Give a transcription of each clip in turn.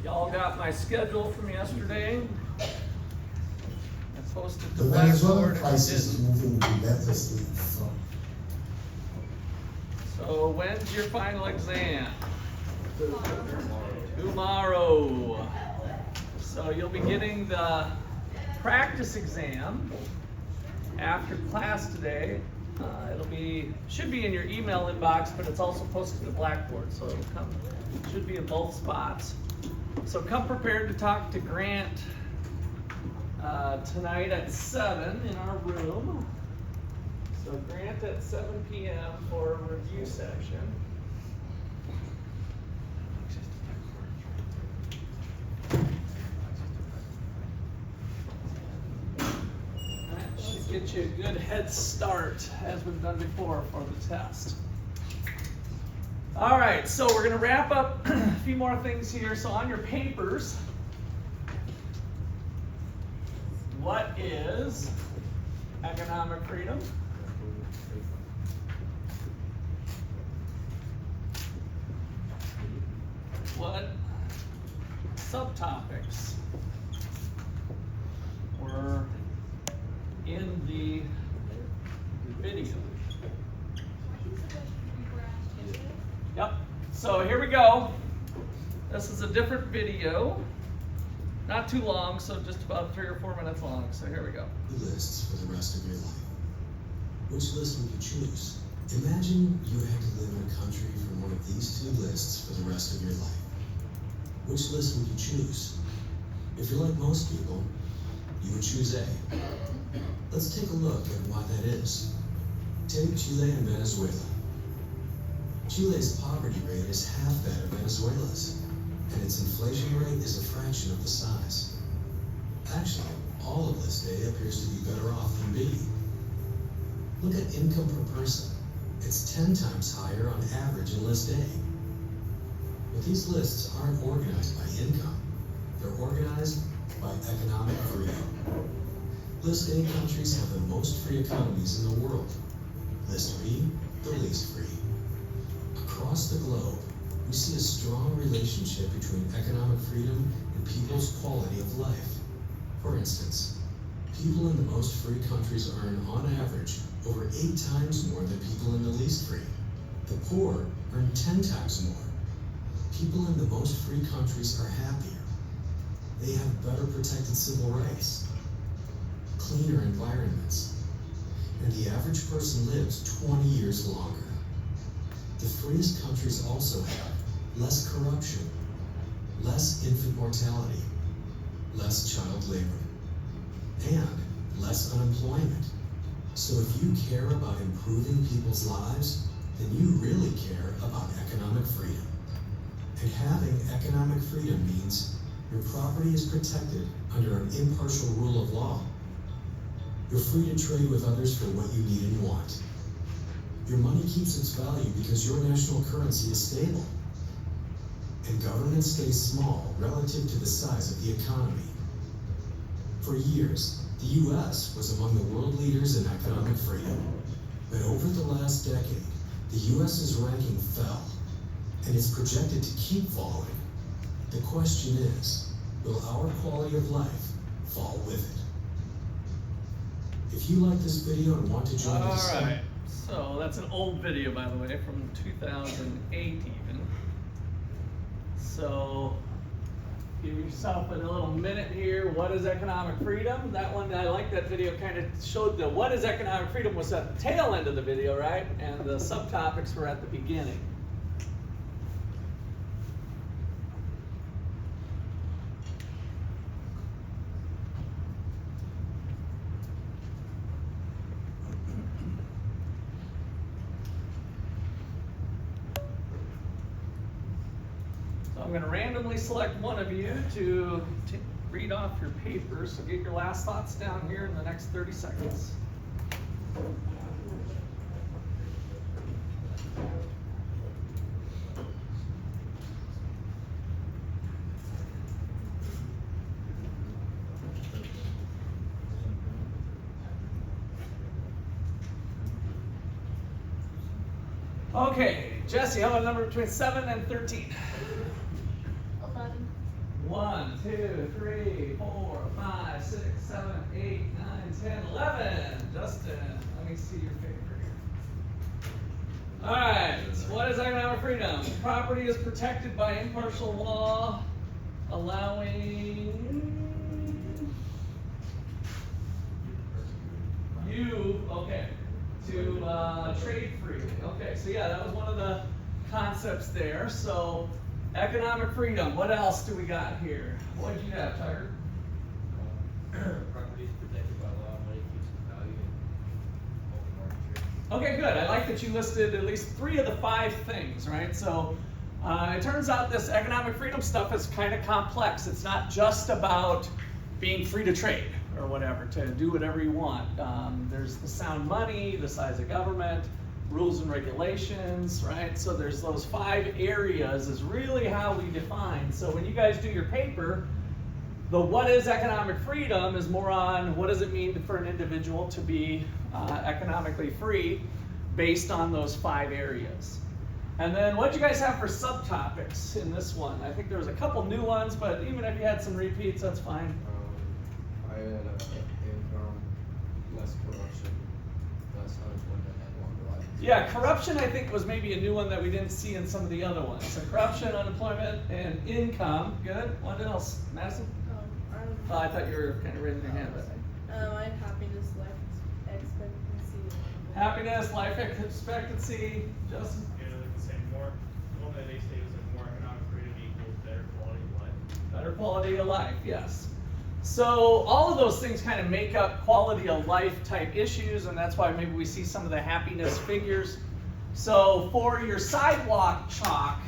Y'all got my schedule from yesterday. I posted the The Venezuelan Blackboard. crisis is moving relentlessly. So when's your final exam? Tomorrow. So you'll be getting the practice exam after class today. Should be in your email inbox, but it's also posted to Blackboard, so it should be in both spots. So come prepared to talk to Grant tonight at 7 in our room. So Grant at 7 p.m. for a review session. That should get you a good head start, as we've done before, for the test. All right, so we're going to wrap up a few more things here. So on your papers, what is economic freedom? What subtopics were in the video? Yep, so here we go. This is a different video. Not too long, so just about 3 or 4 minutes long. So here we go. Lists for the rest of your life. Which list would you choose? Imagine you had to live in a country from one of these two lists for the rest of your life. Which list would you choose? If you're like most people, you would choose A. Let's take a look at why that is. Take Chile and Venezuela. Chile's poverty rate is half that of Venezuela's, and its inflation rate is a fraction of the size. Actually, all of list A appears to be better off than B. Look at income per person. It's 10 times higher on average in list A. But these lists aren't organized by income. They're organized by economic freedom. List A countries have the most free economies in the world. List B, the least free. Across the globe, we see a strong relationship between economic freedom and people's quality of life. For instance, people in the most free countries earn, on average, over 8 times more than people in the least free. The poor earn 10 times more. People in the most free countries are happier. They have better protected civil rights, cleaner environments, and the average person lives 20 years longer. The freest countries also have less corruption, less infant mortality, less child labor, and less unemployment. So if you care about improving people's lives, then you really care about economic freedom. And having economic freedom means your property is protected under an impartial rule of law. You're free to trade with others for what you need and want. Your money keeps its value because your national currency is stable. And government stays small relative to the size of the economy. For years, the U.S. was among the world leaders in economic freedom. But over the last decade, the U.S.'s ranking fell, and it's projected to keep falling. The question is, will our quality of life fall with it? If you like this video and want to join us... All right. So that's an old video, by the way, from 2008 even. So give yourself a little minute here. What is economic freedom? That one, I like that video, kind of showed the what is economic freedom was at the tail end of the video, right? And the subtopics were at the beginning. I'm going to randomly select one of you to read off your papers, so get your last thoughts down here in the next 30 seconds. Okay, Jesse, how about a number between 7 and 13? 11. 1, 2, 3, 4, 5, 6, 7, 8, 9, 10, 11. Justin, let me see your paper here. All right, what is economic freedom? Property is protected by impartial law, allowing you, to trade freely. Okay, so yeah, that was one of the concepts there. So economic freedom, what else do we got here? What did you have, Tucker? Property is protected by law, money keeps its value, and open market trade. Okay, good. I like that you listed at least 3 of the 5 things, right? So it turns out this economic freedom stuff is kind of complex. It's not just about being free to trade or whatever, to do whatever you want. There's the sound money, the size of government, rules and regulations, right? So there's those 5 areas is really how we define. So when you guys do your paper, the what is economic freedom is more on what does it mean for an individual to be economically free based on those 5 areas. And then what do you guys have for subtopics in this one? I think there was a couple new ones, but even if you had some repeats, that's fine. I had income, less corruption, less unemployment, and longer life. Yeah, corruption I think was maybe a new one that we didn't see in some of the other ones. So corruption, unemployment, and income. Good. What else? Madison? Oh, I thought you were kind of raising your hand. I had happiness, life expectancy. Happiness, life expectancy. Justin? Yeah, like the same. More, one that they say is like more economic freedom equals better quality of life. Better quality of life, yes. So all of those things kind of make up quality of life type issues, and that's why maybe we see some of the happiness figures. So for your sidewalk chalk,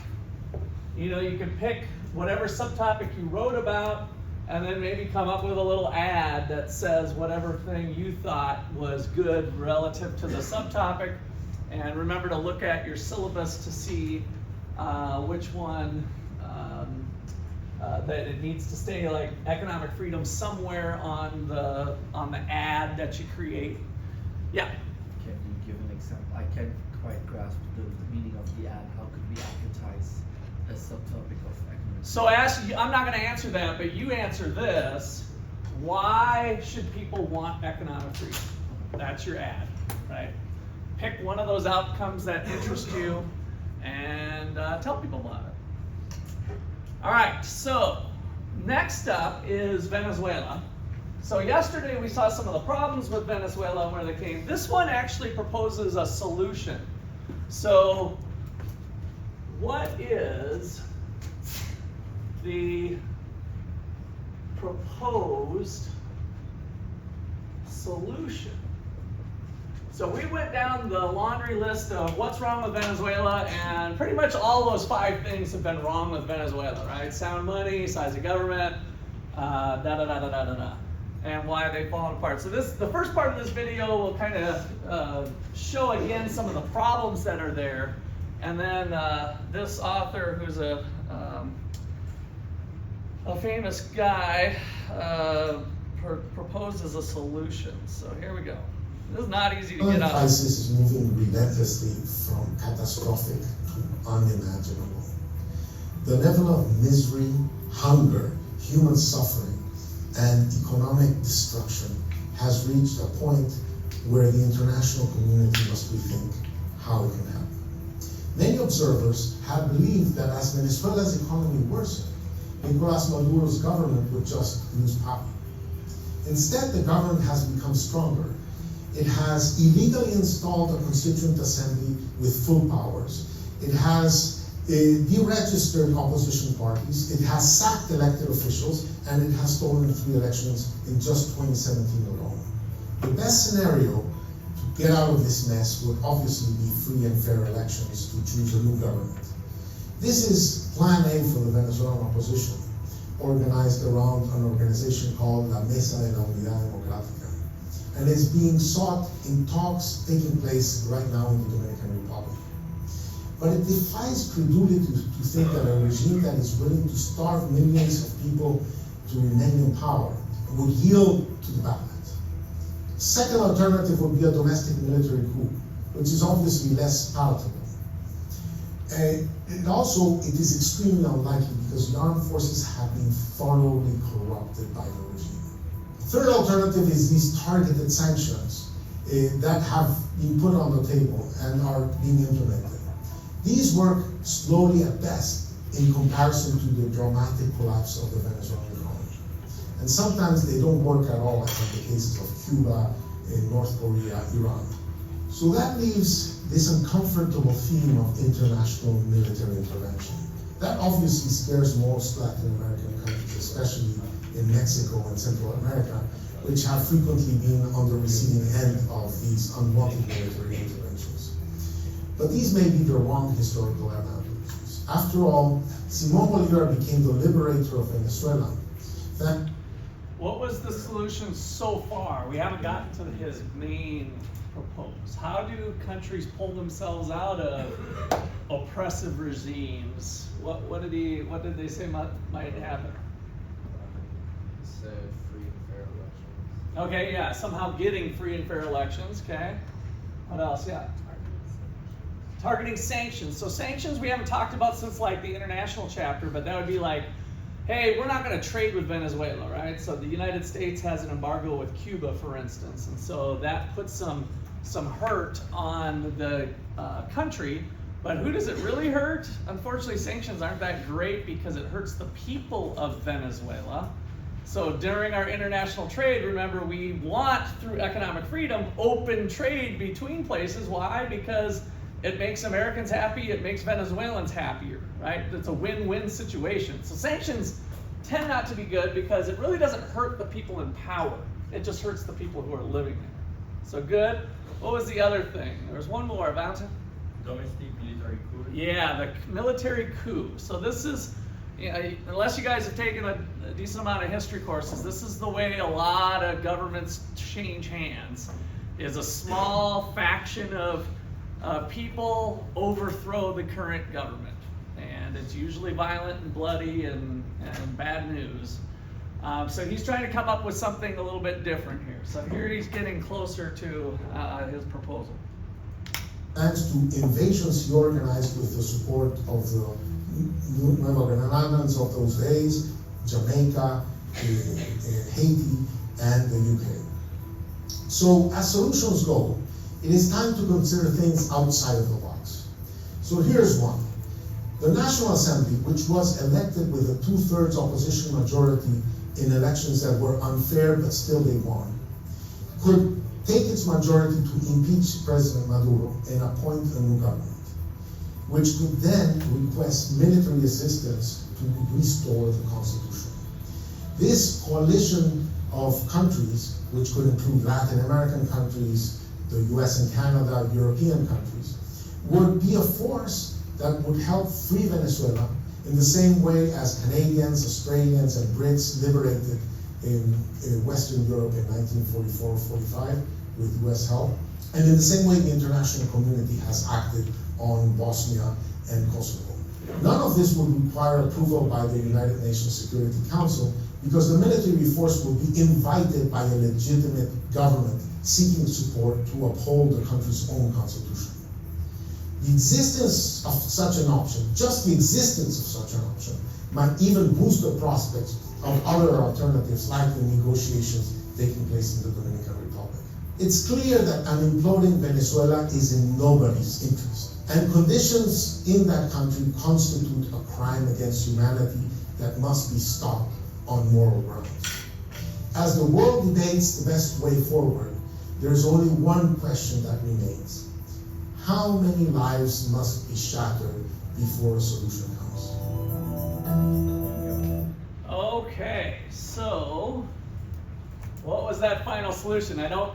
you know, you can pick whatever subtopic you wrote about, and then maybe come up with a little ad that says whatever thing you thought was good relative to the subtopic. And remember to look at your syllabus to see which one that it needs to stay like economic freedom somewhere on the ad that you create. Yeah. Can you give an example? I can't quite grasp the meaning of the ad. How could we advertise a subtopic of economic? So I'm not going to answer that, but you answer this. Why should people want economic freedom? That's your ad, right? Pick one of those outcomes that interest you and tell people about it. All right, so next up is Venezuela. So yesterday we saw some of the problems with Venezuela and where they came. This one actually proposes a solution. So what is the proposed solution? So we went down the laundry list of what's wrong with Venezuela, and pretty much all those 5 things have been wrong with Venezuela, right? Sound money, size of government, and why they've fallen apart. So the first part of this video will kind of show again some of the problems that are there, and then this author, who's a famous guy, proposes a solution. So here we go. This is not easy to get out. The crisis is moving relentlessly from catastrophic to unimaginable. The level of misery, hunger, human suffering, and economic destruction has reached a point where the international community must rethink how it can help. Many observers have believed that as Venezuela's economy worsened, Nicolas Maduro's government would just lose power. Instead, the government has become stronger. It has illegally installed a constituent assembly with full powers. It has deregistered opposition parties. It has sacked elected officials, and it has stolen 3 elections in just 2017 alone. The best scenario to get out of this mess would obviously be free and fair elections to choose a new government. This is Plan A for the Venezuelan opposition, organized around an organization called La Mesa de la Unidad Democrática, and is being sought in talks taking place right now in the Dominican Republic. But it defies credulity to think that a regime that is willing to starve millions of people to remain in power would yield to the ballot. Second alternative would be a domestic military coup, which is obviously less palatable. It is extremely unlikely because the armed forces have been thoroughly corrupted by the regime. Third alternative is these targeted sanctions that have been put on the table and are being implemented. These work slowly at best in comparison to the dramatic collapse of the Venezuelan economy. And sometimes they don't work at all, like in the cases of Cuba, North Korea, Iran. So that leaves this uncomfortable theme of international military intervention. That obviously scares most Latin American countries, especially in Mexico and Central America, which have frequently been on the receiving end of these unwanted military interventions. But these may be the wrong historical analogies. After all, Simón Bolívar became the liberator of Venezuela. What was the solution so far? We haven't gotten to his main propose. How do countries pull themselves out of oppressive regimes? What did they say might happen? Said free and fair elections. Okay, yeah, somehow getting free and fair elections, okay. What else? Yeah. Targeting sanctions. So sanctions we haven't talked about since like the international chapter, but that would be like, hey, we're not going to trade with Venezuela, right? So the United States has an embargo with Cuba, for instance, and so that puts some hurt on the country. But who does it really hurt? Unfortunately, sanctions aren't that great because it hurts the people of Venezuela. So during our international trade, remember, we want, through economic freedom, open trade between places. Why? Because it makes Americans happy, it makes Venezuelans happier, right? It's a win-win situation. So sanctions tend not to be good because it really doesn't hurt the people in power. It just hurts the people who are living there. So good. What was the other thing? There was one more, Valentin. Domestic military coup. Yeah, the military coup. So this is, unless you guys have taken a decent amount of history courses, this is the way a lot of governments change hands. Is a small faction of people overthrow the current government. And it's usually violent and bloody and bad news. So he's trying to come up with something a little bit different here. So here he's getting closer to his proposal. Thanks to invasions he organized with the support of the Nueva Granadans of those days, Jamaica, Haiti, and the UK. So as solutions go, it is time to consider things outside of the box. So here's one. The National Assembly, which was elected with a 2/3 opposition majority in elections that were unfair but still they won, could take its majority to impeach President Maduro and appoint a new government, which could then request military assistance to restore the Constitution. This coalition of countries, which could include Latin American countries, the US and Canada, European countries, would be a force that would help free Venezuela in the same way as Canadians, Australians, and Brits liberated in Western Europe in 1944-45 with US help, and in the same way the international community has acted on Bosnia and Kosovo. None of this would require approval by the United Nations Security Council because the military force would be invited by a legitimate government seeking support to uphold the country's own constitution. The existence of such an option, just the existence of such an option, might even boost the prospects of other alternatives like the negotiations taking place in the Dominican Republic. It's clear that an imploding Venezuela is in nobody's interest, and conditions in that country constitute a crime against humanity that must be stopped on moral grounds. As the world debates the best way forward, there is only one question that remains. How many lives must be shattered before a solution comes? Okay, so what was that final solution? I don't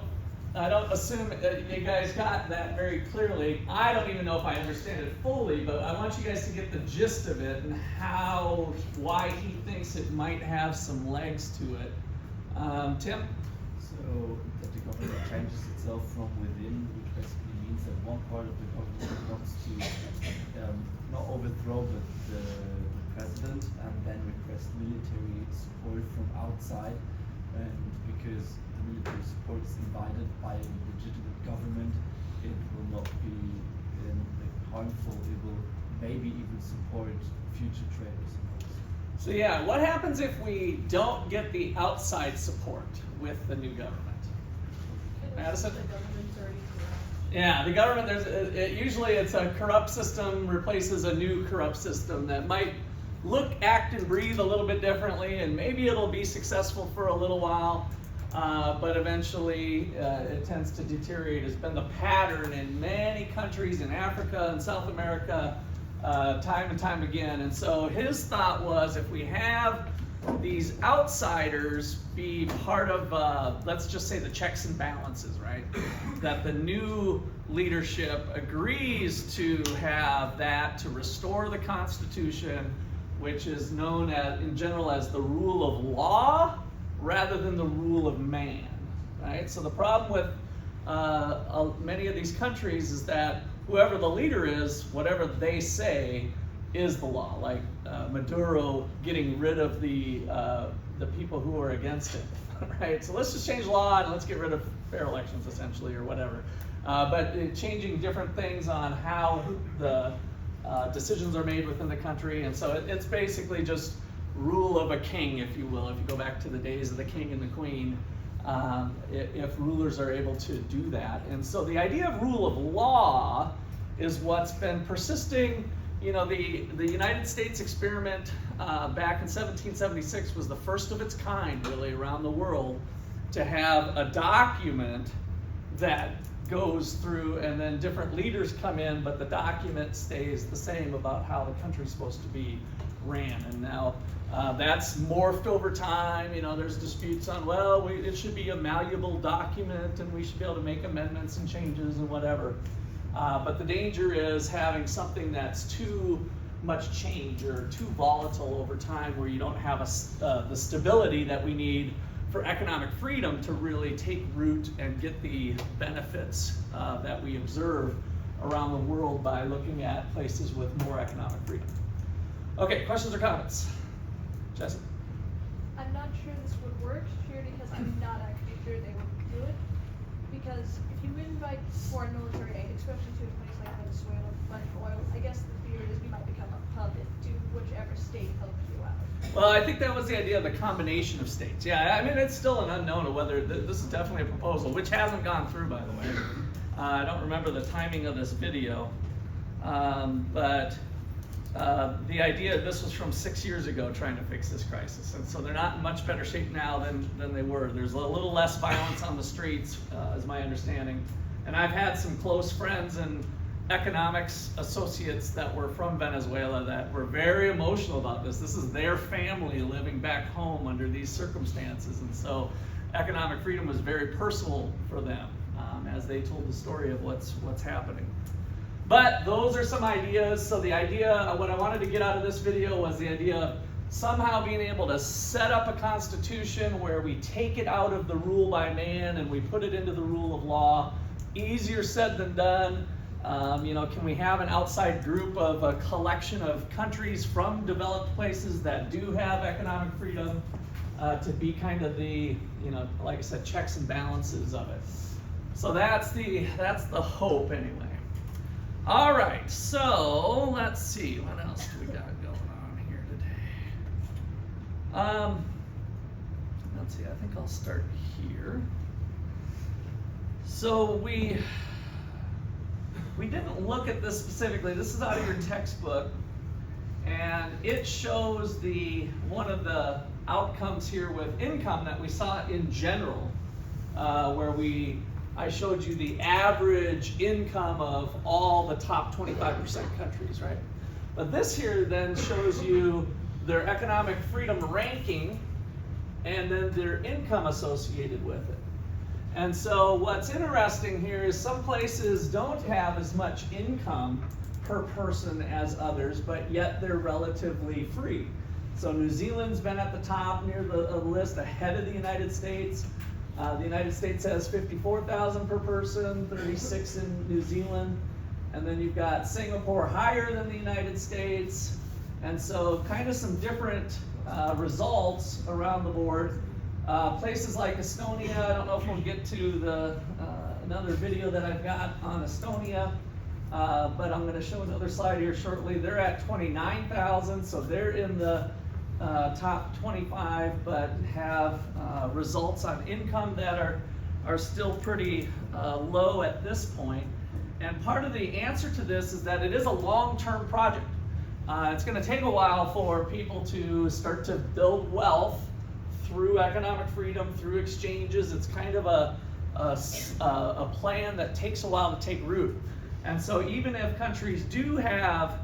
assume that you guys got that very clearly. I don't even know if I understand it fully, but I want you guys to get the gist of it and why he thinks it might have some legs to it. Tim? So that the government changes itself from within, which basically means that one part of the government wants to not overthrow the president and then request military support from outside, and because the military support is invited by a legitimate government, it will not be harmful. It will maybe even support future traders. So yeah, what happens if we don't get the outside support with the new government? Madison? The government's already corrupt. Yeah, the government, usually it's a corrupt system replaces a new corrupt system that might look, act, and breathe a little bit differently, and maybe it'll be successful for a little while, but eventually it tends to deteriorate. It's been the pattern in many countries in Africa and South America, time and time again. And so his thought was, if we have these outsiders be part of, let's just say, the checks and balances, right? That the new leadership agrees to have that to restore the Constitution, which is known as, in general, as the rule of law rather than the rule of man, right? So the problem with many of these countries is that whoever the leader is, whatever they say is the law. Like Maduro getting rid of the people who are against him, right? So let's just change the law and let's get rid of fair elections, essentially, or whatever. But changing different things on how the decisions are made within the country, and so it's basically just rule of a king, if you will. If you go back to the days of the king and the queen, if rulers are able to do that. And so the idea of rule of law is what's been persisting. You know, the United States experiment back in 1776 was the first of its kind, really, around the world, to have a document that goes through, and then different leaders come in, but the document stays the same about how the country's supposed to be ran. And now that's morphed over time. You know, there's disputes on, well, it should be a malleable document and we should be able to make amendments and changes and whatever. But the danger is having something that's too much change or too volatile over time, where you don't have the stability that we need for economic freedom to really take root and get the benefits that we observe around the world by looking at places with more economic freedom. Okay, questions or comments? Jesse? I'm not sure this would work, purely because I'm not actually sure they would do it. Because if you invite foreign military aid, especially to a place like Venezuela, but oil, I guess the fear is you might become a puppet to whichever state helps you out. Well, I think that was the idea of the combination of states. Yeah, I mean, it's still an unknown of whether this is definitely a proposal, which hasn't gone through, by the way. I don't remember the timing of this video, but the idea, this was from 6 years ago, trying to fix this crisis. And so they're not in much better shape now than they were. There's a little less violence on the streets, is my understanding. And I've had some close friends and economics associates that were from Venezuela that were very emotional about this. This is their family living back home under these circumstances. And so economic freedom was very personal for them as they told the story of what's happening. But those are some ideas. So the idea, what I wanted to get out of this video was the idea of somehow being able to set up a constitution where we take it out of the rule by man and we put it into the rule of law. Easier said than done. You know, can we have an outside group of a collection of countries from developed places that do have economic freedom to be kind of the, you know, like I said, checks and balances of it. So that's the hope anyway. All right, so let's see, what else do we got going on here today? Let's see, I think I'll start here. So we didn't look at this specifically. This is out of your textbook, and it shows one of the outcomes here with income that we saw in general, where I showed you the average income of all the top 25% countries, right? But this here then shows you their economic freedom ranking and then their income associated with it. And so what's interesting here is some places don't have as much income per person as others, but yet they're relatively free. So New Zealand's been at the top near the list, ahead of the United States. The United States has 54,000 per person, 36 in New Zealand. And then you've got Singapore higher than the United States. And so kind of some different results around the board. Places like Estonia, I don't know if we'll get to another video that I've got on Estonia. but I'm going to show another slide here shortly. They're at 29,000, so they're in the top 25, but have results on income that are still pretty low at this point. And part of the answer to this is that it is a long-term project. It's going to take a while for people to start to build wealth through economic freedom, through exchanges. It's kind of a plan that takes a while to take root. And so even if countries do have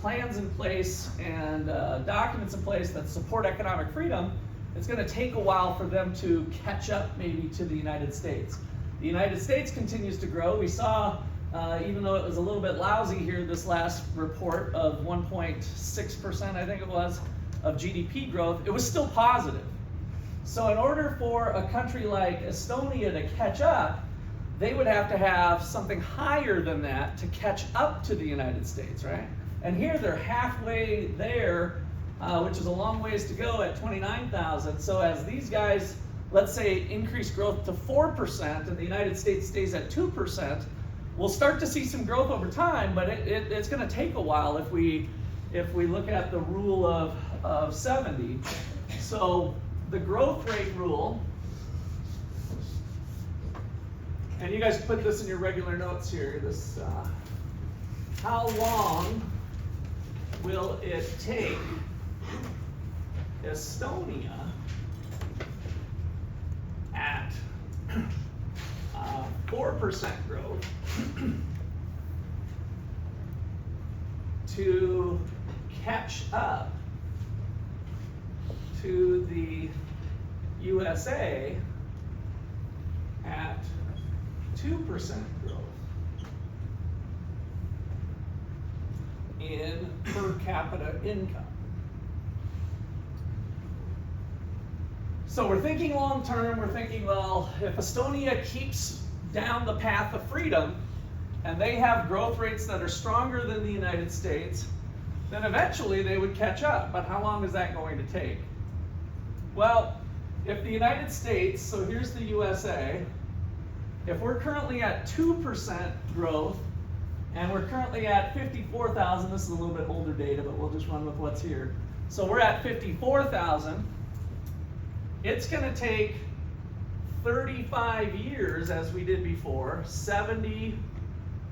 plans in place and documents in place that support economic freedom, it's going to take a while for them to catch up maybe to the United States. The United States continues to grow. We saw, even though it was a little bit lousy here, this last report of 1.6%, I think it was, of GDP growth, it was still positive. So in order for a country like Estonia to catch up, they would have to have something higher than that to catch up to the United States, right? And here they're halfway there, which is a long ways to go at 29,000. So as these guys, let's say, increase growth to 4% and the United States stays at 2%, we'll start to see some growth over time, but it's going to take a while if we look at the rule of 70. So the growth rate rule, and you guys put this in your regular notes here, this how long will it take Estonia at 4% growth to catch up to the USA at 2% growth in per capita income. So we're thinking long term, we're thinking, well, if Estonia keeps down the path of freedom and they have growth rates that are stronger than the United States, then eventually they would catch up. But how long is that going to take? Well, if the United States, so here's the USA, if we're currently at 2% growth, and we're currently at 54,000, this is a little bit older data, but we'll just run with what's here. So we're at 54,000. It's going to take 35 years, as we did before. 70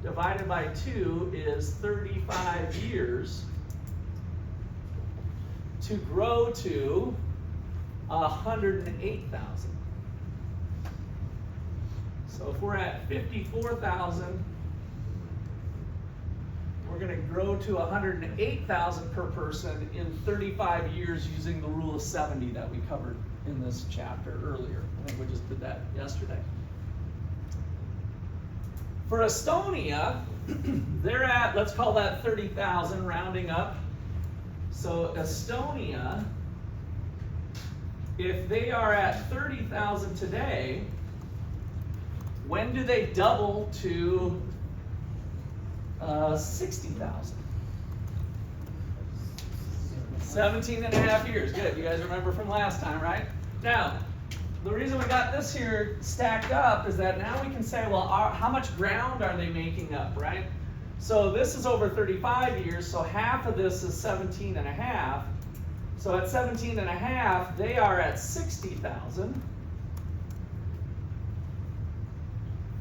divided by 2 is 35 years to grow to 108,000. So if we're at 54,000, we're going to grow to 108,000 per person in 35 years using the rule of 70 that we covered in this chapter earlier. I think we just did that yesterday. For Estonia, they're at, let's call that 30,000, rounding up. So Estonia, if they are at 30,000 today, when do they double to 60,000? 17 and a half years. Good. You guys remember from last time, right? Now, the reason we got this here stacked up is that now we can say, well, how much ground are they making up, right? So this is over 35 years, so half of this is 17 and a half. So at 17 and a half, they are at 60,000.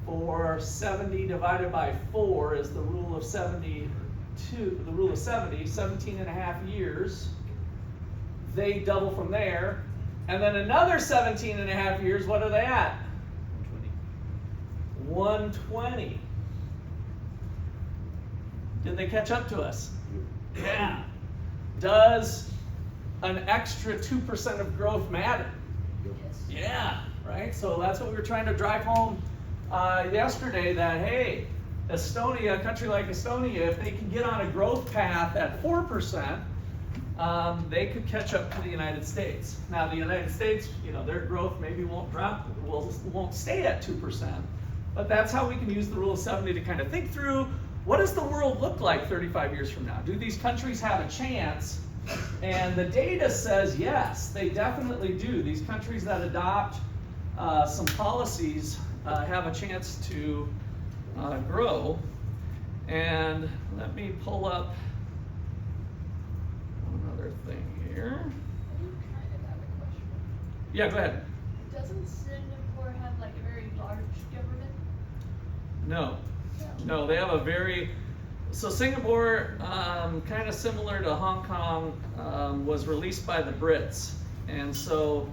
For 70 divided by 4 is the rule of 72, the rule of 70, 17 and a half years. They double from there. And then another 17 and a half years, what are they at? 120. Did they catch up to us? Yeah. Does an extra 2% of growth matter? Yes. Yeah, right? So that's what we were trying to drive home yesterday, that hey, Estonia, a country like Estonia, if they can get on a growth path at 4%, they could catch up to the United States. Now the United States, you know, their growth maybe won't drop, won't stay at 2%, but that's how we can use the rule of 70 to kind of think through, what does the world look like 35 years from now? Do these countries have a chance? And the data says yes, they definitely do. These countries that adopt some policies have a chance to grow. And let me pull up another thing here. I do kind of have a question. Yeah, go ahead. Doesn't Singapore have like a very large government? No. No, they have a very, so Singapore, kind of similar to Hong Kong, was released by the Brits. And so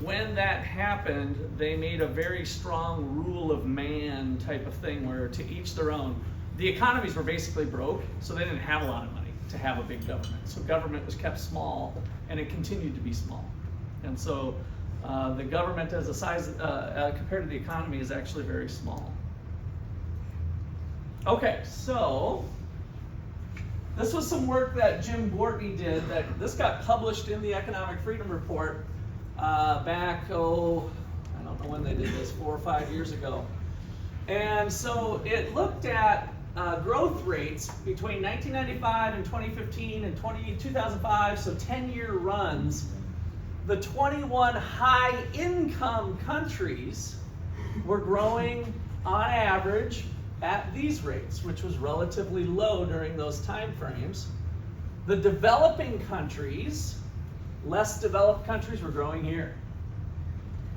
when that happened, they made a very strong rule of man type of thing where to each their own. The economies were basically broke, so they didn't have a lot of money to have a big government. So government was kept small, and it continued to be small. And so the government as a size, compared to the economy, is actually very small. Okay, so this was some work that Jim Bortney did. This got published in the Economic Freedom Report back, I don't know when they did this, 4 or 5 years ago. And so it looked at growth rates between 1995 and 2015 and 2005, so 10-year runs. The 21 high-income countries were growing on average at these rates, which was relatively low during those time frames. The developing countries, less developed countries, were growing here.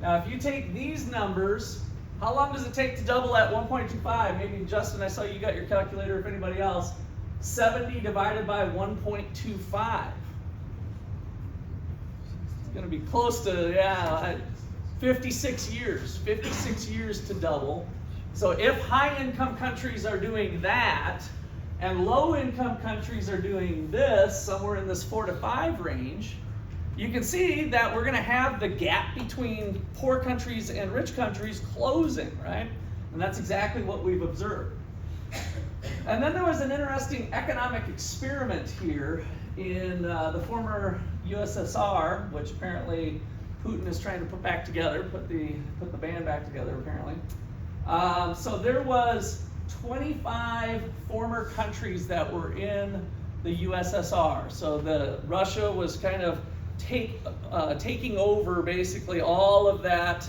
Now, if you take these numbers, how long does it take to double at 1.25? Maybe Justin, I saw you got your calculator, if anybody else. 70 divided by 1.25. It's going to be close to, 56 years. 56 years to double. So if high-income countries are doing that, and low-income countries are doing this, somewhere in this 4 to 5 range, you can see that we're going to have the gap between poor countries and rich countries closing, right? And that's exactly what we've observed. And then there was an interesting economic experiment here in the former USSR, which apparently Putin is trying to put back together, put the band back together apparently. So there was 25 former countries that were in the USSR. So Russia was kind of taking over basically all of that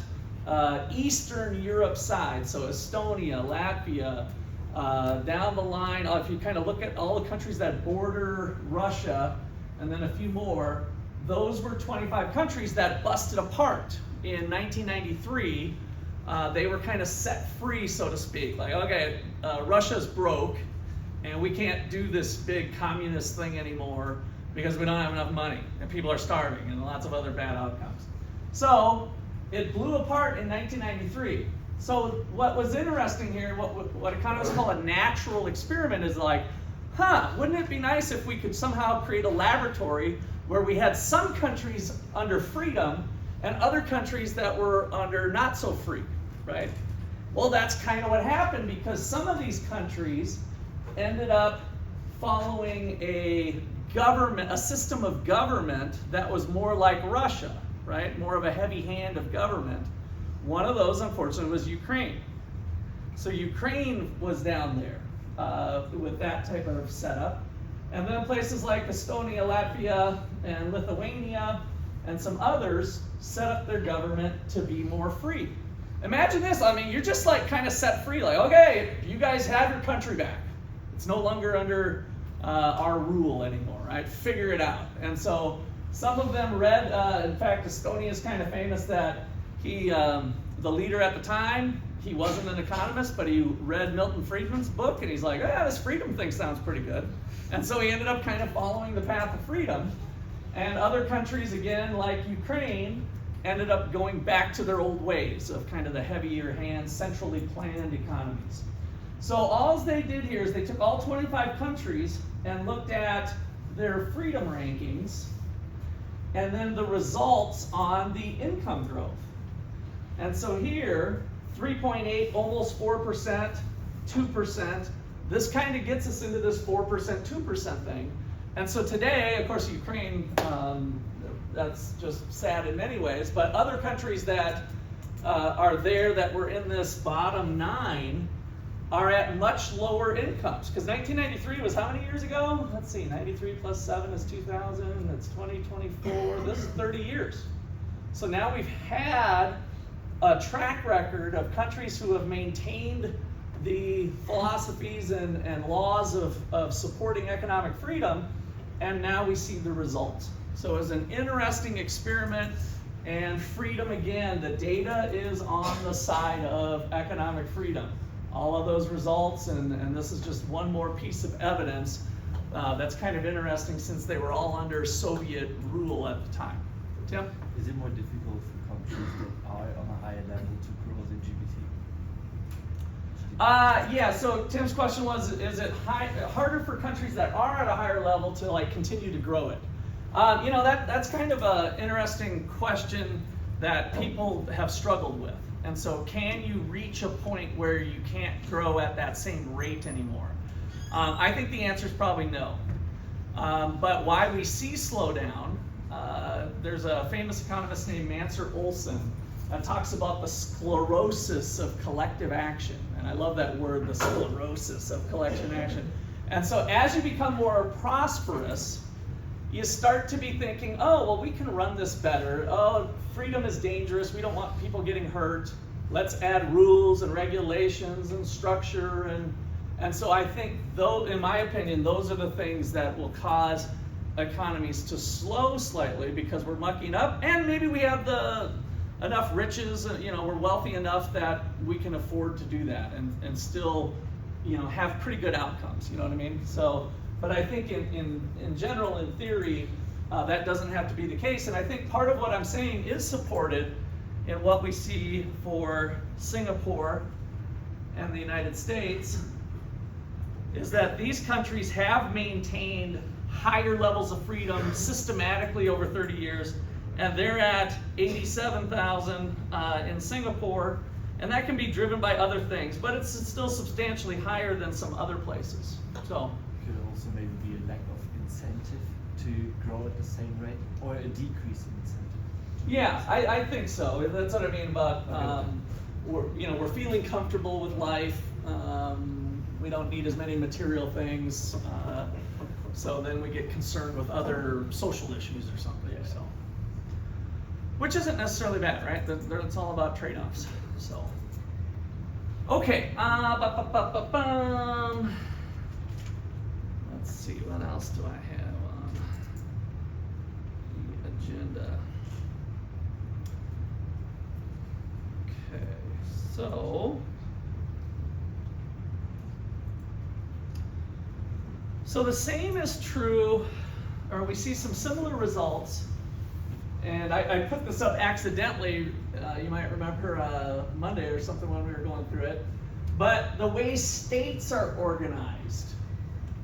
Eastern Europe side. So Estonia, Latvia, down the line, if you kind of look at all the countries that border Russia, and then a few more, those were 25 countries that busted apart in 1993. They were kind of set free, so to speak. Like, okay, Russia's broke, and we can't do this big communist thing anymore because we don't have enough money, and people are starving, and lots of other bad outcomes. So it blew apart in 1993. So what was interesting here, what economists call a natural experiment, is like, wouldn't it be nice if we could somehow create a laboratory where we had some countries under freedom and other countries that were under not so free, right? Well, that's kind of what happened, because some of these countries ended up following a system of government that was more like Russia, right? More of a heavy hand of government. One of those, unfortunately, was Ukraine. So Ukraine was down there with that type of setup. And then places like Estonia, Latvia, and Lithuania, and some others set up their government to be more free. Imagine this, I mean, you're just like kind of set free, like, okay, you guys have your country back. It's no longer under our rule anymore, right? Figure it out. And so some of them read, in fact, Estonia is kind of famous that he, the leader at the time, he wasn't an economist, but he read Milton Friedman's book, and he's like, this freedom thing sounds pretty good. And so he ended up kind of following the path of freedom. And other countries, again, like Ukraine, ended up going back to their old ways of kind of the heavier hand, centrally planned economies. So all they did here is they took all 25 countries and looked at their freedom rankings, and then the results on the income growth. And so here, 3.8, almost 4%, 2%. This kind of gets us into this 4%, 2% thing. And so today, of course, Ukraine, that's just sad in many ways, but other countries that are there that were in this bottom 9 are at much lower incomes. Because 1993 was how many years ago? Let's see, 93 plus 7 is 2000, that's 2024, this is 30 years. So now we've had a track record of countries who have maintained the philosophies and laws of supporting economic freedom, and now we see the results. So it was an interesting experiment, and freedom, again, the data is on the side of economic freedom. All of those results, and this is just one more piece of evidence that's kind of interesting since they were all under Soviet rule at the time. Tim? Is it more difficult for countries that are on a higher level to grow the GDP? Yeah, so Tim's question was, is it harder for countries that are at a higher level to like continue to grow it? You know, that's kind of an interesting question that people have struggled with. And so can you reach a point where you can't grow at that same rate anymore? I think the answer is probably no. But why we see slowdown, there's a famous economist named Mansur Olson that talks about the sclerosis of collective action. And I love that word, the sclerosis of collective action. And so as you become more prosperous, you start to be thinking, oh, well, we can run this better. Oh, freedom is dangerous. We don't want people getting hurt. Let's add rules and regulations and structure. And so I think, though, in my opinion, those are the things that will cause economies to slow slightly because we're mucking up, and maybe we have enough riches, you know, we're wealthy enough that we can afford to do that and still, you know, have pretty good outcomes, you know what I mean? So, but I think in general, in theory, that doesn't have to be the case, and I think part of what I'm saying is supported in what we see for Singapore and the United States, is that these countries have maintained higher levels of freedom systematically over 30 years, and they're at 87,000 in Singapore, and that can be driven by other things, but it's still substantially higher than some other places. So Could it also maybe be a lack of incentive to grow at the same rate, or a decrease in incentive? yeah, I think so. That's what I mean about we're feeling comfortable with life. We don't need as many material things, so then we get concerned with other social issues or something. So, which isn't necessarily bad, right? It's all about trade-offs. So, okay. Let's see, what else do I have on the agenda? Okay, so the same is true, or we see some similar results, and I put this up accidentally, you might remember Monday or something when we were going through it, but the way states are organized,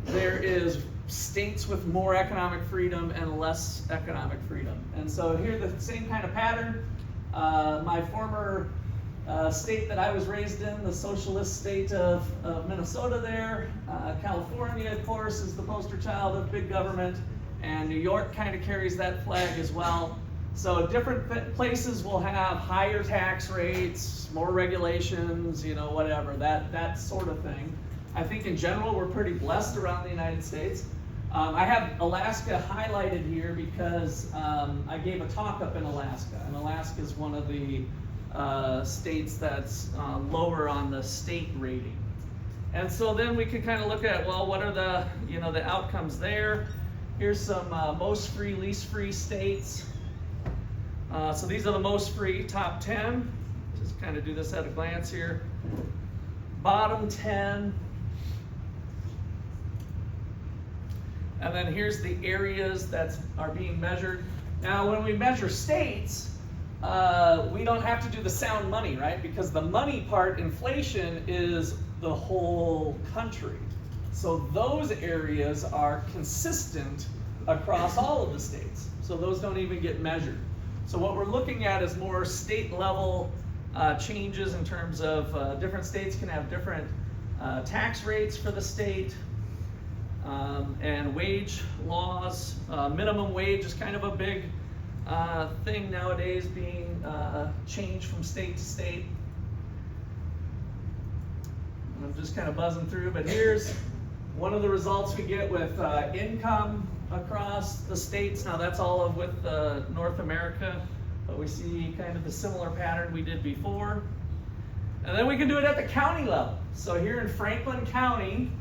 there is states with more economic freedom and less economic freedom. And so here the same kind of pattern. My former state that I was raised in, the socialist state of Minnesota there. California, of course, is the poster child of big government, and New York kind of carries that flag as well. So different places will have higher tax rates, more regulations, you know, whatever, that sort of thing. I think in general we're pretty blessed around the United States. I have Alaska highlighted here because I gave a talk up in Alaska, and Alaska is one of the states that's lower on the state rating. And so then we can kind of look at, well, what are the outcomes there? Here's some most free, least free states. So these are the most free, top 10. Just kind of do this at a glance here. Bottom 10. And then here's the areas that are being measured. Now, when we measure states, we don't have to do the sound money, right? Because the money part, inflation, is the whole country. So those areas are consistent across all of the states. So those don't even get measured. So what we're looking at is more state level changes in terms of different states can have different tax rates for the state, and wage laws. Minimum wage is kind of a big thing nowadays being changed from state to state. I'm just kind of buzzing through, but here's one of the results we get with income across the states. Now that's all of with North America, but we see kind of the similar pattern we did before. And then we can do it at the county level. So here in Franklin County,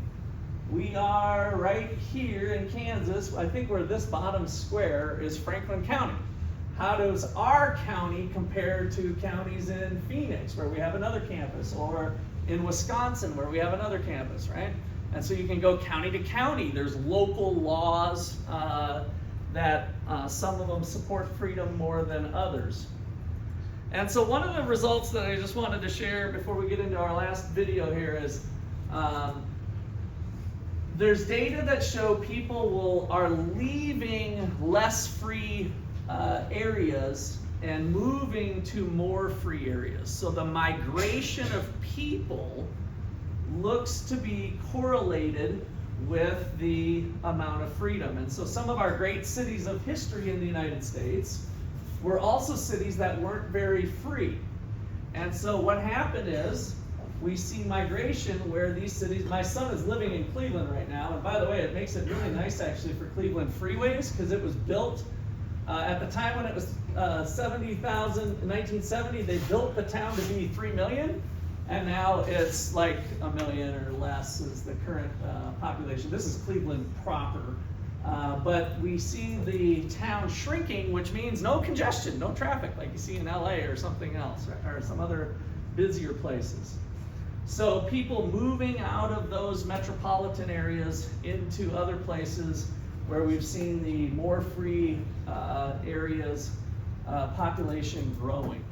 we are right here in Kansas. I think where this bottom square is Franklin County. How does our county compare to counties in Phoenix, where we have another campus, or in Wisconsin, where we have another campus, right? And so you can go county to county. There's local laws that some of them support freedom more than others. And so one of the results that I just wanted to share before we get into our last video here is there's data that show people are leaving less free areas and moving to more free areas. So the migration of people looks to be correlated with the amount of freedom. And so some of our great cities of history in the United States were also cities that weren't very free. And so what happened is we see migration where these cities, my son is living in Cleveland right now, and by the way, it makes it really nice actually for Cleveland freeways, because it was built at the time when it was 70,000 in 1970, they built the town to be 3 million, and now it's like 1 million or less is the current population. This is Cleveland proper. But we see the town shrinking, which means no congestion, no traffic like you see in LA or something else, or some other busier places. So people moving out of those metropolitan areas into other places where we've seen the more free areas, population growing.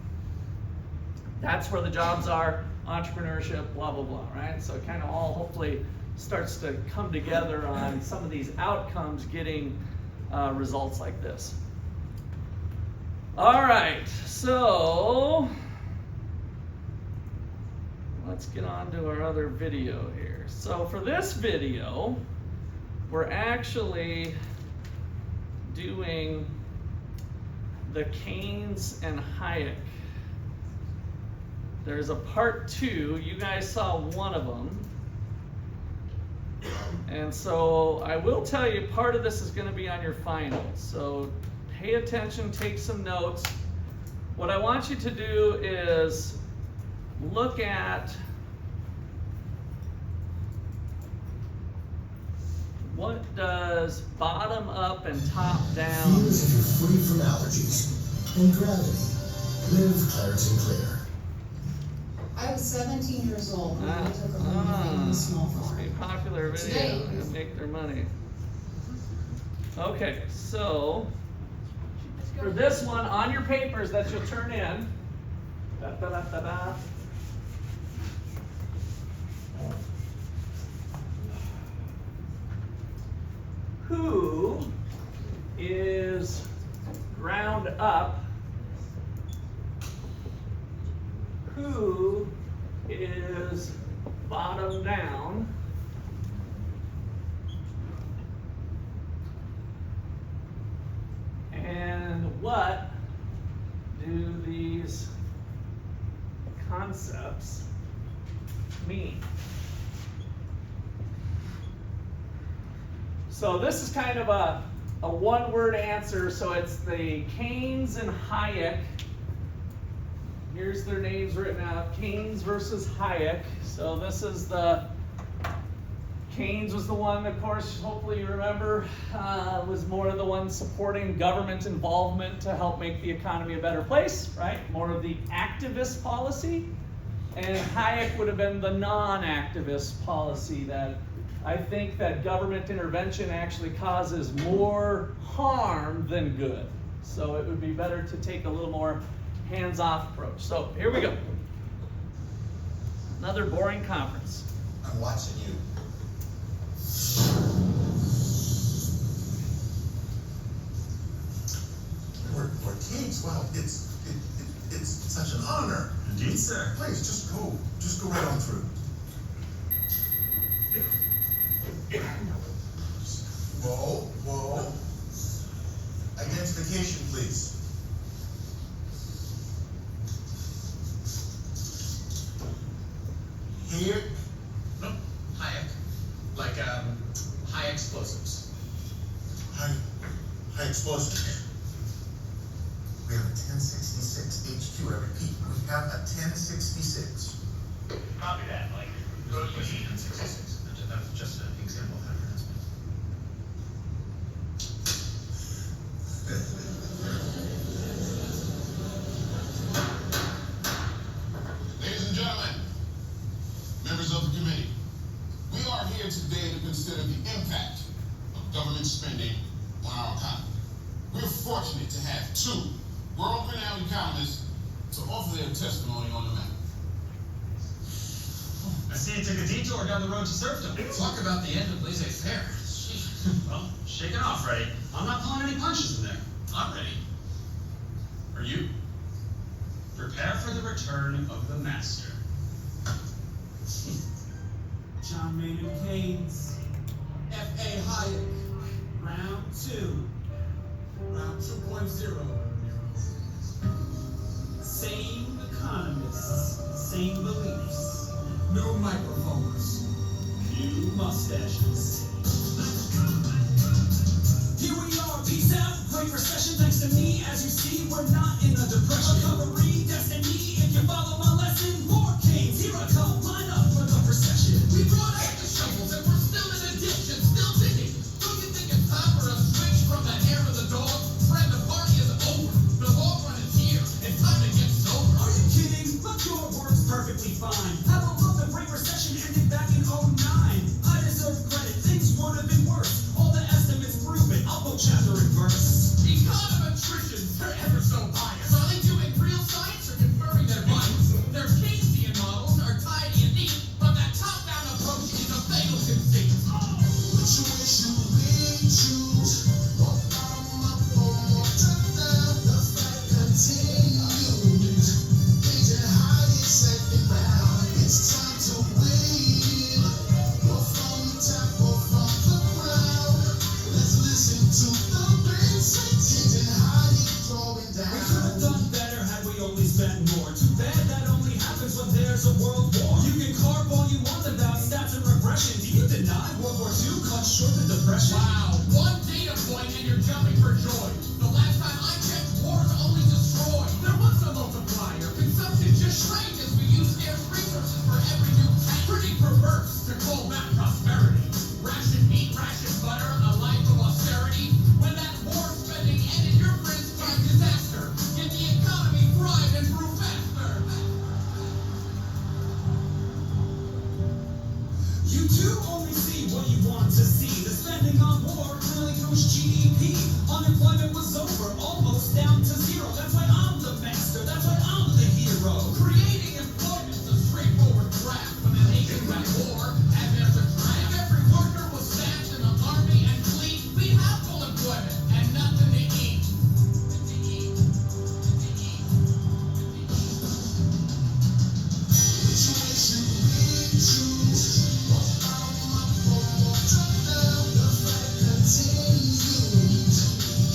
That's where the jobs are, entrepreneurship, blah, blah, blah, right? So it kind of all hopefully starts to come together on some of these outcomes getting results like this. All right, so let's get on to our other video here. So for this video, we're actually doing the Keynes and Hayek. There's a part 2. You guys saw one of them. And so I will tell you part of this is going to be on your finals. So pay attention, take some notes. What I want you to do is look at what does bottom up and top down. Feel as if you're free from allergies and gravity. Live Claritin Clear. I was 17 years old when I took a home in a small farm. Must be a popular video to make their money. Okay, so for this one on your papers that you'll turn in, who is ground up? Who is bottom down? And what do these concepts mean? So this is kind of a one-word answer. So it's the Keynes and Hayek. Here's their names written out, Keynes versus Hayek. So this is the, Keynes was the one, of course, hopefully you remember, was more of the one supporting government involvement to help make the economy a better place, right? More of the activist policy. And Hayek would have been the non-activist policy, that I think that government intervention actually causes more harm than good. So it would be better to take a little more hands-off approach. So here we go. Another boring conference. I'm watching you. Lord Keynes, wow, it's such an honor. Indeed, sir. Please, just go right on through. Whoa. Identification, please. Here, no, Hayek, like high explosives. High explosives. We have a 1066 HQ. I repeat, we have a 1066. Copy that, Mike. Go to machine 66. That's just an example of advertisement. Ladies and gentlemen, members of the committee, we are here today to consider the impact of government spending on our economy. We're fortunate to have two world-renowned economists to offer their testimony on the matter. I see you took a detour down the road to serfdom. Talk about the end of laissez-faire. Well, shake it off, Freddie. I'm not pulling any punches in there. I'm ready. Are you? Prepare for the return of the master. John Maynard Keynes, F.A. Hayek, round 2, round 2.0. Same economists, same beliefs, no microphones, new mustaches. Here we are, peace out, great recession, thanks to me. As you see, we're not in a depression. Recovery, destiny, if you follow my lesson, more Keynes, here I come, line up for the procession. We brought out the shovels and we're still in addiction, still digging. Don't you think it's time for a switch from the hair of the dog? Friend, the party is over, the long run is here, it's time to get sober. Are you kidding? But your work's perfectly fine. Have a look, the Great Recession ended back in 09. I deserve credit, things would have been worse. All the estimates prove it, I'll go chapter and verse. Econometricians, they're ever so biased. Are they doing real science or confirming their bias? Their Keynesian models are tidy and neat, but that top-down approach is a fatal conceit. Which way should we choose? What bottom up or more top down? The fight continues. Agent Hyde second round. It's time to win. Or from the top or from the ground. Let's listen to the bass. Agent Hyde throwing down. We could have done better had we only spent more. Too bad that only happens when there's a world war. You can carve all you want about stats and regression. Do you deny World War II cut short the depression? Wow, one data point and you're jumping for joy. The last time I checked, wars only destroy. There was no multiplier. Consumption just shrank as we used scarce resources for every new tank. Pretty perverse to call that prosperity. Ration meat, ration butter, a life of austerity. When that war spending ended, your friends tried disaster. Yet the economy thrived and grew faster. You do only see what you want to see. The spending on war clearly pushed GDP. Unemployment was over, almost down to zero. That's why I'm the master, that's why I'm the hero. Creating employment's a straightforward graph. When the nation went war, and there's a draft. Every worker was staffed in the army and fleet. We have full employment and nothing to eat. Which way should we choose? What bottom up or more top down? The fight continues.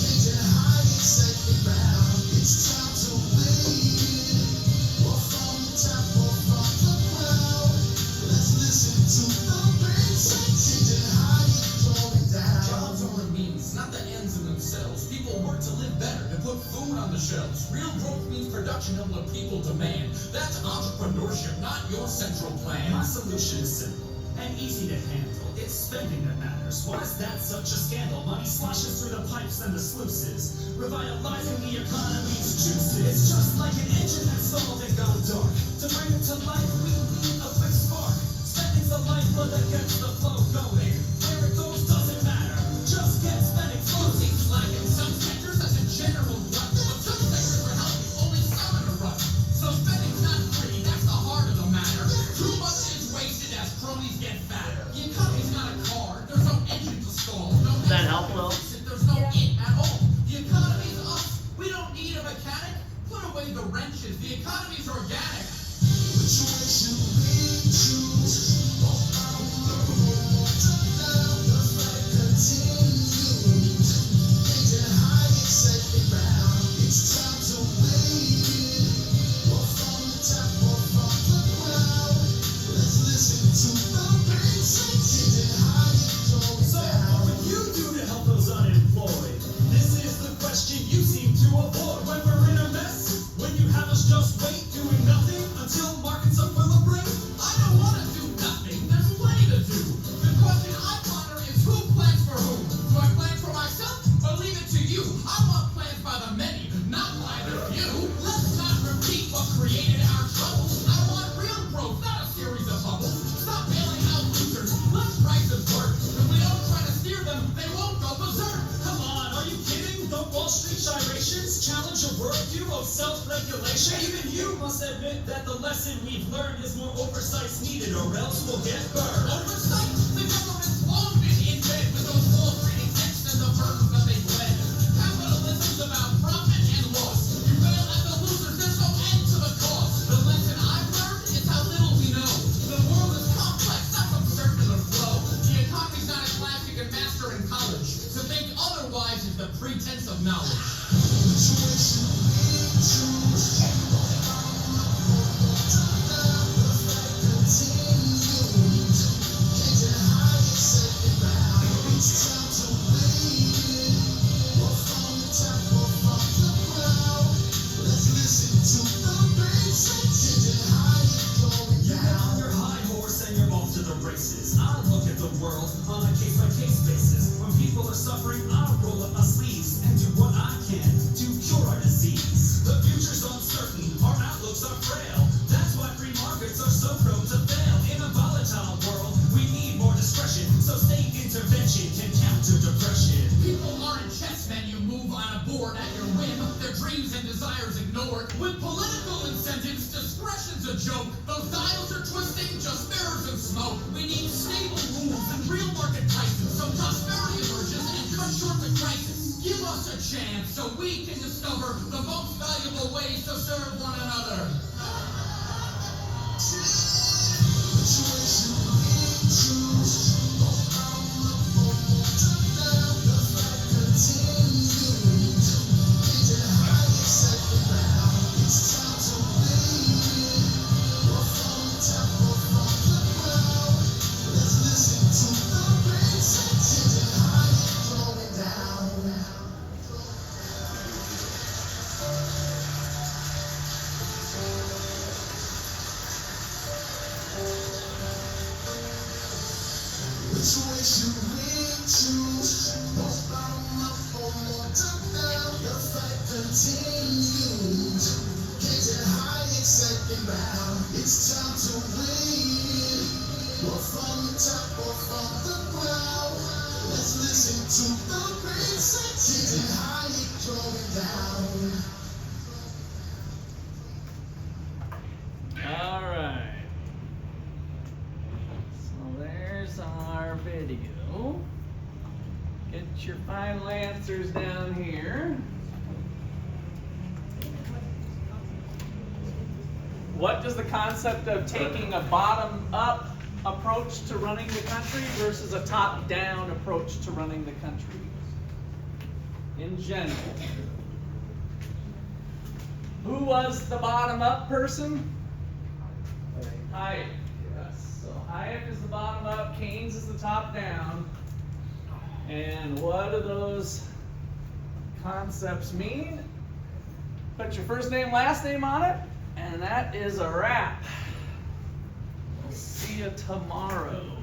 Agent Hyde second round. It's time to win. Or from the top or from the ground. Let's listen to the bass. Agent Hyde throwing down. Jobs only means not the ends in themselves. People work to live better, to put food on the shelves. Real growth means production of what people demand. That's entrepreneurship, not your central plan. My solution is simple and easy to handle. It's spending that matters. Why is that such a scandal? Money splashes through the pipes and the sluices, revitalizing the economy's juices. It's just like an engine that's stalled and gone dark. To bring it to life, we need a quick spark. Spending's the lifeblood that gets the flow going. Where it goes doesn't matter. Just get spending flowing. Seems like in some sectors that's a general run. But some sectors are healthy, only some are run. So spending's not free, that's the heart of the matter. Too much is wasted as cronies get fatter. The economy's not a car, there's no engine to stall. No Does that help, Will? There's no it at all. The economy's us. We don't need a mechanic. Put away the wrenches. The economy's organic. Which way should we choose? What bottom up or more top down? The fight continues. Agent Hyde second round. It's time to win. Or from the top or from the ground. Let's listen to the bass. Agent Hyde throwing So, down. what would you do to help those unemployed? This is the question you seem to avoid. When we're in a mess, when you have us just wait, doing nothing until markets equilibrate. challenge your worldview of self-regulation? Even you must admit that the lesson we've learned is more oversight's needed, or else we'll get burned. Oversight? The government's long been in bed with those false reading texts and the burdens that they bled. Capitalism's about profit and loss. You fail as a loser, there's no end to the cause. The lesson I've learned is how little we know. The world is complex, not some circular flow. The economy's not a class you can master in college. To think otherwise is the pretense of knowledge. World on a case-by-case basis. When people are suffering, I'll roll up my sleeves and do what I can to cure our disease. The future's uncertain, our outlooks are frail. That's why free markets are so prone to fail. In a volatile world, we need more discretion, so state intervention can counter depression. People aren't chessmen you move on a board at your whim, their dreams and desires ignored. With political incentives, discretion's a joke. Those dials are twisting, just mirrors and smoke. We need stable rules and real market prices, so prosperity emerges and cuts short the crisis. Give us a chance so we can discover the most valuable ways to serve one another. All right. So there's our video. Get your final answers down here. What does the concept of taking a bottom-up approach to running the country versus a top-down approach to running the country in general? Who was the bottom-up person? Hayek. Yes. So Hayek is the bottom-up, Keynes is the top-down. And what do those concepts mean? Put your first name, last name on it, and that is a wrap. We'll see you tomorrow.